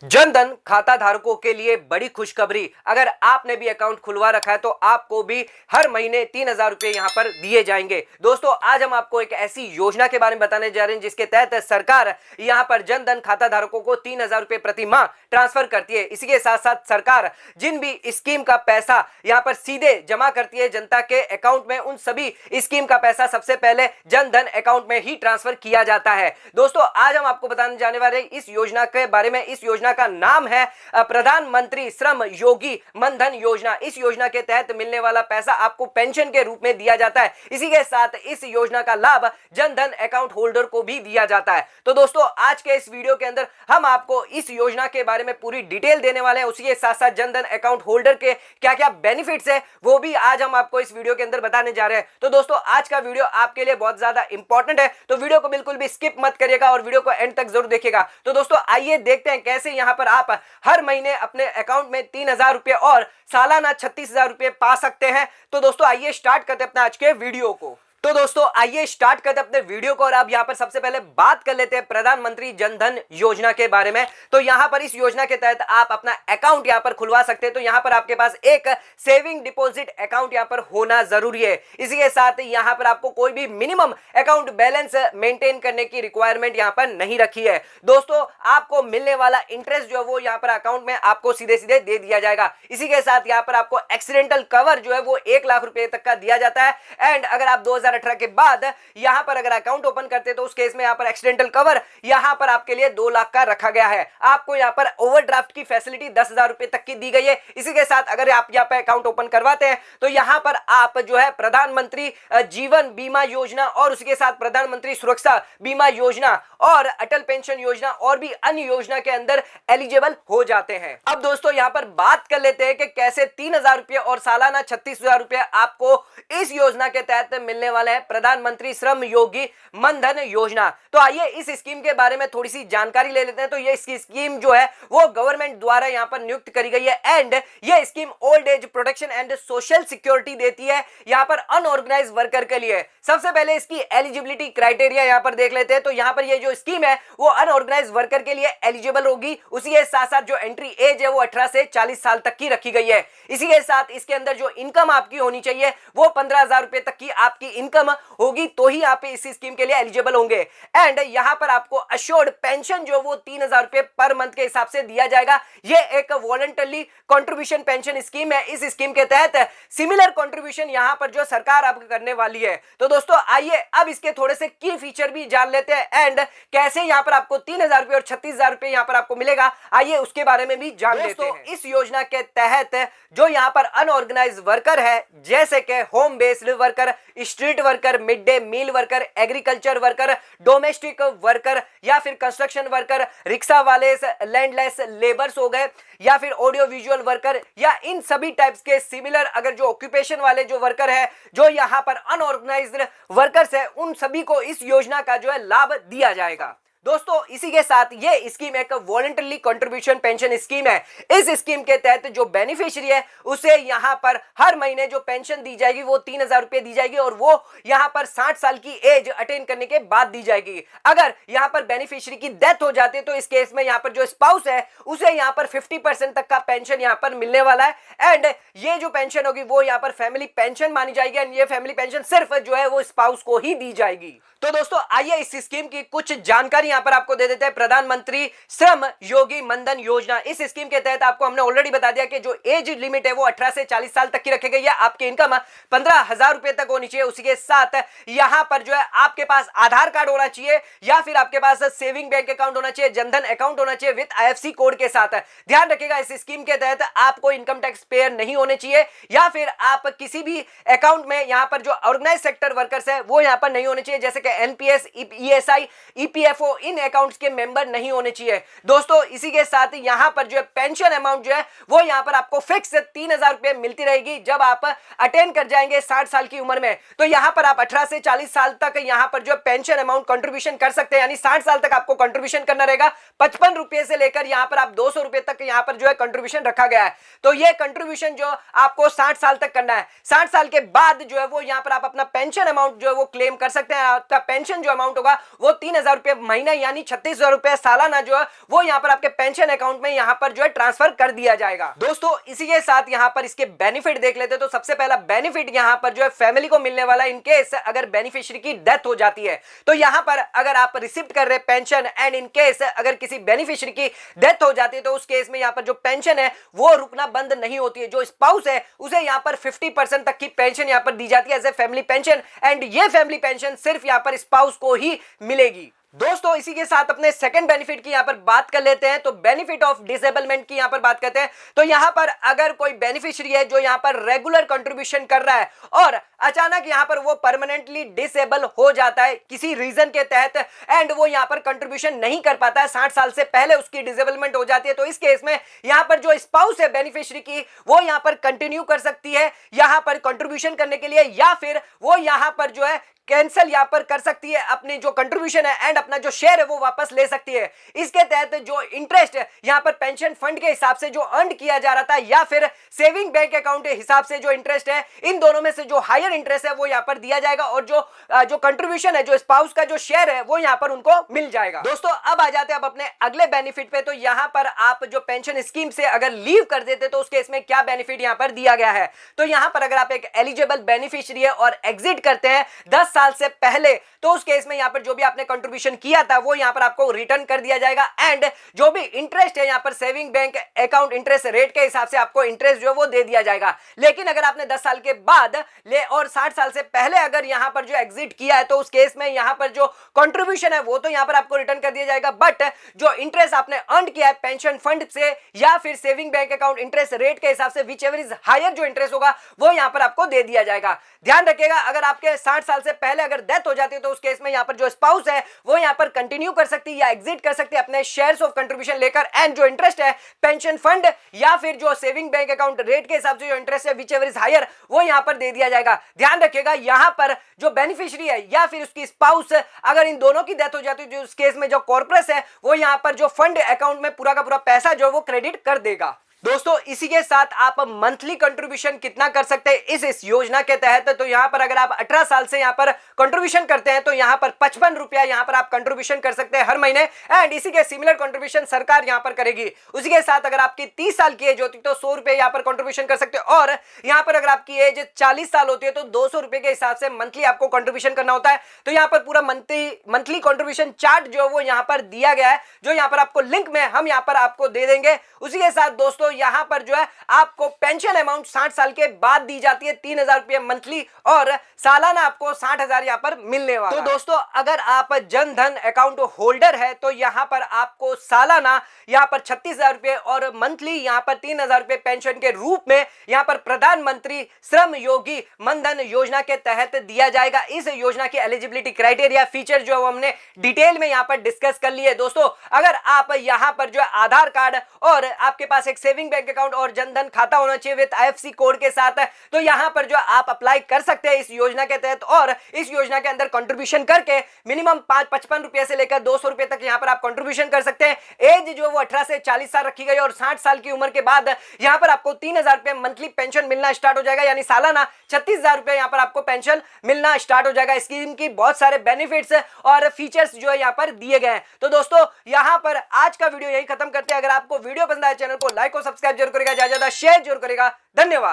जनधन खाता धारकों के लिए बड़ी खुशखबरी। अगर आपने भी अकाउंट खुलवा रखा है तो आपको भी हर महीने 3,000 रुपए यहां पर दिए जाएंगे। दोस्तों, आज हम आपको एक ऐसी योजना के बारे में बताने जा रहे हैं जिसके तहत सरकार यहां पर जनधन खाता धारकों को 3,000 रुपए प्रति माह ट्रांसफर करती है। इसी के साथ साथ सरकार जिन भी स्कीम का पैसा यहां पर सीधे जमा करती है जनता के अकाउंट में, उन सभी स्कीम का पैसा सबसे पहले जनधन अकाउंट में ही ट्रांसफर किया जाता है। दोस्तों, आज हम आपको बताने जाने वाले इस योजना के बारे में। इस योजना का नाम है प्रधानमंत्री श्रम योगी मनधन योजना। इस योजना के तहत मिलने वाला पैसा आपको पेंशन के रूप में दिया जाता है। इसी के साथ इस योजना का लाभ जनधन अकाउंट होल्डर को भी दिया जाता है। तो दोस्तों, आज के इस वीडियो के अंदर हम आपको इस योजना के बारे में पूरी डिटेल देने वाले हैं। उसी के साथ साथ जनधन अकाउंट होल्डर के क्या क्या बेनिफिट्स है वो भी आज हम आपको इस वीडियो के अंदर बताने जा रहे हैं। तो दोस्तों, आज का वीडियो आपके लिए बहुत ज्यादा इंपॉर्टेंट है, तो वीडियो को बिल्कुल भी स्किप मत करिएगा और वीडियो को एंड तक जरूर देखिएगा। तो दोस्तों, आइए देखते हैं कैसे यहां पर आप हर महीने अपने अकाउंट में 3,000 रुपए और सालाना 36,000 रुपए पा सकते हैं। तो दोस्तों, आइए स्टार्ट करते हैं अपने आज के वीडियो को। तो दोस्तों, आइए स्टार्ट करते हैं अपने वीडियो को और अब यहां पर सबसे पहले बात कर लेते हैं प्रधानमंत्री जनधन योजना के बारे में। तो यहां पर इस योजना के तहत आप अपना अकाउंट यहां पर खुलवा सकते हैं। तो यहां पर आपके पास एक सेविंग डिपॉजिट अकाउंट यहां पर होना जरूरी है। इसी के साथ यहां पर आपको कोई भी मिनिमम अकाउंट बैलेंस मेंटेन करने की रिक्वायरमेंट यहां पर नहीं रखी है। दोस्तों, आपको मिलने वाला इंटरेस्ट जो है वो यहां पर अकाउंट में आपको सीधे सीधे दे दिया जाएगा। इसी के साथ यहां पर आपको एक्सीडेंटल कवर जो है वो 1 लाख रुपए तक का दिया जाता है। एंड अगर आप 2018 के बाद यहां पर अगर अकाउंट ओपन करते हैं तो उस केस में यहां पर एक्सीडेंटल कवर यहां पर आपके लिए 2 लाख का रखा गया है। आपको यहां पर ओवरड्राफ्ट की फैसिलिटी 10,000 रुपए तक की दी गई है। इसी के साथ अगर आप यहां पर अकाउंट ओपन करवाते हैं तो यहां पर आप जो है प्रधानमंत्री जीवन बीमा योजना और उसके साथ प्रधानमंत्री सुरक्षा बीमा योजना और अटल पेंशन योजना और भी अन्य योजना के अंदर एलिजिबल हो जाते हैं। अब दोस्तों, यहां पर बात कर लेते हैं कि कैसे 3,000 रुपए और सालाना 36,000 रुपए आपको इस योजना के तहत मिलने वाले हैं प्रधानमंत्री श्रम योगी मनधन योजना। तो आइए इस स्कीम के बारे में थोड़ी सी जानकारी ले लेते हैं। तो ये स्कीम जो है वो गवर्नमेंट द्वारा यहां पर नियुक्त करी गई है एंड ये scheme old age protection and social security देती है यहां पर अनऑर्गेनाइज वर्कर के लिए। सबसे पहले इसकी एलिजिबिलिटी क्राइटेरिया यहां पर देख लेते हैं। तो यहां पर ये जो स्कीम है वो अनऑर्गेनाइज वर्कर के लिए एलिजिबल होगी। उसी के साथ साथ जो एंट्री एज है वो 18 से 40 साल तक की रखी गई है। इसी के साथ इसके अंदर जो इनकम आपकी होनी चाहिए वो 15,000 रुपए तक की आपकी इनकम होगी, तो ही आप इस स्कीम के लिए एलिजिबल होंगे। एंड यहां पर आपको अश्योर्ड पेंशन जो वो 3,000 रुपए पर मंथ के हिसाब से दिया जाएगा। ये एक वॉलंटरी कंट्रीब्यूशन पेंशन स्कीम है। इस स्कीम के तहत सिमिलर कंट्रीब्यूशन यहां पर जो सरकार आपको करने वाली है। तो दोस्तों, आइए अब इसके थोड़े से की फीचर भी जान लेते हैं एंड कैसे यहां पर आपको 3,000 रुपए और 36,000 रुपए यहां पर आपको मिलेगा, आइए उसके बारे में भी जान लेते हैं। इस योजना के तहत जो यहां पर अनऑर्गेनाइज वर्कर है, जैसे कि home based worker, street worker, mid day meal worker, agriculture worker, domestic worker या फिर कंस्ट्रक्शन वर्कर, रिक्शा वाले, लैंडलेस लेबर्स हो गए या फिर ऑडियो विजुअल वर्कर, या इन सभी टाइप्स के सिमिलर अगर जो ऑक्यूपेशन वाले जो वर्कर है, जो यहां पर अनऑर्गेनाइज्ड वर्कर्स है, उन सभी को इस योजना का जो है लाभ दिया जाएगा। दोस्तों, इसी के साथ ये स्कीम एक वॉलंटरी कंट्रीब्यूशन पेंशन स्कीम है। इस स्कीम के तहत जो बेनिफिशियरी है उसे यहां पर हर महीने जो पेंशन दी जाएगी वो 3,000 रुपए दी जाएगी और वो यहां पर 60 साल की एज अटेन करने के बाद दी जाएगी। अगर यहां पर बेनिफिशियरी की डेथ हो जाती है तो इस केस में यहां पर जो स्पाउस है उसे यहां पर 50% तक का पेंशन यहां पर मिलने वाला है। एंड ये जो पेंशन होगी वो यहां पर फैमिली पेंशन मानी जाएगी एंड ये फैमिली पेंशन सिर्फ जो है वो स्पाउस को ही दी जाएगी। तो दोस्तों, आइए इस स्कीम की कुछ जानकारी यहां पर आपको दे देते हैं। प्रधानमंत्री श्रम योगी मनधन योजना, इस स्कीम के तहत आपको हमने ऑलरेडी बता दिया कि जो एज लिमिट है वो 18 से 40 साल तक की रखी गई है। आपकी इनकम 15,000 रुपए तक होनी चाहिए। उसी के साथ यहां पर जो है आपके पास आधार कार्ड होना चाहिए या फिर आपके पास सेविंग बैंक अकाउंट होना चाहिए, जनधन अकाउंट होना चाहिए विद IFSC कोड के साथ। ध्यान रखिएगा, इस स्कीम के तहत आपको इनकम टैक्स पेयर नहीं होने चाहिए या फिर आप किसी भी अकाउंट में यहां पर जो ऑर्गेनाइज सेक्टर वर्कर्स है वो यहां पर नहीं होने चाहिए, जैसे कि NPS, ESI, EPFO, इन अकाउंट्स के मेंबर नहीं होने चाहिए। दोस्तों, इसी के साथ यहां पर जो है पेंशन अमाउंट जो है वो यहां पर आपको फिक्स 3,000 रुपए मिलती रहेगी जब आप अटेन कर जाएंगे 60 साल की उम्र में। तो यहां पर आप 18 से 40 साल तक यहां पर जो पेंशन अमाउंट कंट्रीब्यूशन कर सकते हैं, यानी 60 साल तक आपको कंट्रीब्यूशन करना रहेगा। 55 रुपए से लेकर यहां पर आप 200 रुपए तक यहां पर जो है कंट्रीब्यूशन रखा गया है। तो ये कंट्रीब्यूशन जो आपको 60 साल तक करना है। 60 साल के बाद जो है वो यहां पर आप अपना पेंशन अमाउंट जो है वो क्लेम कर सकते हैं। आपका पेंशन जो अमाउंट होगा वो 3,000 रुपए महीने महीने यानी 36,000 रुपए सालाना जो है वो यहाँ पर आपके पेंशन अकाउंट में यहाँ पर जो है ट्रांसफर कर दिया जाएगा। दोस्तों इसी के साथ यहाँ पर इसके बेनिफिट देख लेते हैं। तो सबसे पहला बेनिफिट यहाँ पर जो है फैमिली को मिलने वाला, इन केस अगर बेनिफिशियरी की डेथ हो जाती है तो यहाँ पर अगर आप रिसिप्ट कर रहे पेंशन एंड इन केस अगर किसी बेनिफिशियरी की डेथ हो जाती है तो उस केस में यहाँ पर जो पेंशन है वो रुकना बंद नहीं होती है। जो स्पाउस है उसे यहाँ पर 50% तक की पेंशन यहाँ पर दी जाती है as a family pension, and ये फैमिली पेंशन सिर्फ यहाँ पर स्पाउस को ही मिलेगी। दोस्तों इसी के साथ अपने सेकंड बेनिफिट की यहां पर बात कर लेते हैं। तो बेनिफिट ऑफ डिसेबलमेंट की यहां पर बात करते हैं। तो यहां पर अगर कोई बेनिफिशियरी है जो यहां पर रेगुलर कंट्रीब्यूशन कर रहा है और अचानक यहां पर वो परमानेंटली डिसेबल हो जाता है किसी रीजन के तहत एंड वो यहां पर कंट्रीब्यूशन नहीं कर पाता है, 60 साल से पहले उसकी डिसेबलमेंट हो जाती है, तो इस केस में यहां पर जो स्पाउस है बेनिफिशियरी की वो यहां पर कंटिन्यू कर सकती है यहां पर कंट्रीब्यूशन करने के लिए, या फिर वो यहां पर जो है कैंसिल यहां पर कर सकती है अपनी जो कंट्रीब्यूशन है एंड अपना जो शेयर है वो वापस ले सकती है। इसके तहत जो इंटरेस्ट यहां पर पेंशन फंड के हिसाब से जो अर्न किया जा रहा था या फिर सेविंग बैंक अकाउंट के हिसाब से जो इंटरेस्ट है, इन दोनों में से जो हायर इंटरेस्ट है वो यहां पर दिया जाएगा और जो कंट्रीब्यूशन है, जो स्पाउस का जो शेयर है वो यहां पर उनको मिल जाएगा। दोस्तों अब आ जाते हैं अब अपने अगले बेनिफिट पे। तो यहां पर आप जो पेंशन स्कीम से अगर लीव कर देते तो उस केस में क्या बेनिफिट यहां पर दिया गया है। तो यहां पर अगर आप एक एलिजिबल बेनिफिशियरी है और एग्जिट करते हैं 10 साल से पहले तो उस केस में यहां पर जो भी आपने कंट्रीब्यूशन किया था वो यहां पर आपको रिटर्न कर दिया जाएगा एंड जो भी इंटरेस्ट है यहां पर saving bank account interest rate के हिसाब से आपको इंटरेस्ट जो है वो दे दिया जाएगा। लेकिन अगर आपने 10 साल के बाद ले और 60 साल से पहले अगर यहां पर जो एग्जिट किया है तो उस केस में यहां पर जो कंट्रीब्यूशन है वो तो यहां पर आपको रिटर्न कर दिया जाएगा, बट जो इंटरेस्ट आपने अर्न किया है पेंशन फंड से या फिर saving bank account interest rate के हिसाब से विच एवर इज हायर जो इंटरेस्ट होगा वो यहां पर आपको दे दिया जाएगा। ध्यान रखिएगा अगर आपके 60 साल से पहले अगर डेथ हो जाती है तो उस केस में यहां पर जो स्पाउस है वो यहां पर कंटिन्यू कर सकती है या एग्जिट कर सकती है अपने शेयर्स ऑफ कंट्रीब्यूशन लेकर एंड जो इंटरेस्ट है पेंशन फंड या फिर जो सेविंग बैंक अकाउंट रेट के हिसाब से जो इंटरेस्ट है विच एवर इज हायर वो यहां पर दे दिया जाएगा। ध्यान रखिएगा यहां पर जो बेनिफिशियरी है या फिर उसकी स्पाउस अगर इन दोनों की डेथ हो जाती है जो उस केस में जो कॉर्पोरेट है वो यहां पर जो फंड अकाउंट में पूरा का पूरा पैसा जो वो क्रेडिट कर देगा। दोस्तों इसी के साथ आप मंथली कंट्रीब्यूशन कितना कर सकते हैं इस योजना के तहत। तो यहां पर अगर आप 18 साल से यहां पर कंट्रीब्यूशन करते हैं तो यहां पर 55 रुपया यहां पर आप कंट्रीब्यूशन कर सकते हैं हर महीने एंड इसी के सिमिलर कंट्रीब्यूशन सरकार यहां पर करेगी। उसी के साथ अगर आपकी 30 साल की एज होती है तो 100 रुपए यहां पर कंट्रीब्यूशन कर सकते हैं और यहां पर अगर आपकी एज 40 साल होती है तो 200 रुपए के हिसाब से मंथली आपको कंट्रीब्यूशन करना होता है। तो यहां पर पूरा मंथली कंट्रीब्यूशन चार्ट जो वो यहां पर दिया गया है, जो यहां पर आपको लिंक में हम यहां पर आपको दे देंगे। उसी के साथ दोस्तों यहां पर जो है आपको पेंशन अमाउंट 60 साल के बाद दी जाती है 3,000 रुपये मंथली और सालाना आपको 60,000 यहां पर मिलने वाला। तो दोस्तों अगर आप जन धन अकाउंट होल्डर है तो यहां पर आपको सालाना यहां पर 36,000 रुपये और मंथली यहां पर 3,000 रुपये पेंशन के रूप में यहां पर प्रधानमंत्री श्रम योगी मनधन योजना के तहत दिया जाएगा। इस योजना की एलिजिबिलिटी क्राइटेरिया फीचर जो हमने डिटेल में यहां पर डिस्कस कर लिए। दोस्तों अगर आप यहां पर जो आधार कार्ड और आपके पास एक सेविंग बैंक अकाउंट और जनधन खाता होना चाहिए विद आईएफएससी कोड के साथ, तो यहां पर जो आप अप्लाई कर सकते हैं इस योजना के तहत और इस योजना के अंदर कंट्रीब्यूशन करके मिनिमम 55 रुपए से लेकर 200 रुपए तक यहां पर आप कंट्रीब्यूशन कर सकते हैं। एज जो वो 18 से 40 साल रखी गई और 60 साल की उम्र के बाद यहां पर आपको 3,000 रुपए मंथली पेंशन मिलना स्टार्ट हो जाएगा, यानी सालाना 36,000 रुपए यहां पर आपको पेंशन मिलना स्टार्ट हो जाएगा। स्कीम की बहुत सारे बेनिफिट्स और फीचर्स जो है यहां पर दिए गए हैं। तो दोस्तों यहां पर आज का वीडियो यही खत्म करते हैं। अगर आपको वीडियो पसंद आया चैनल को लाइक और सब्सक्राइब जरूर करेगा, ज्यादा शेयर जरूर करेगा। धन्यवाद।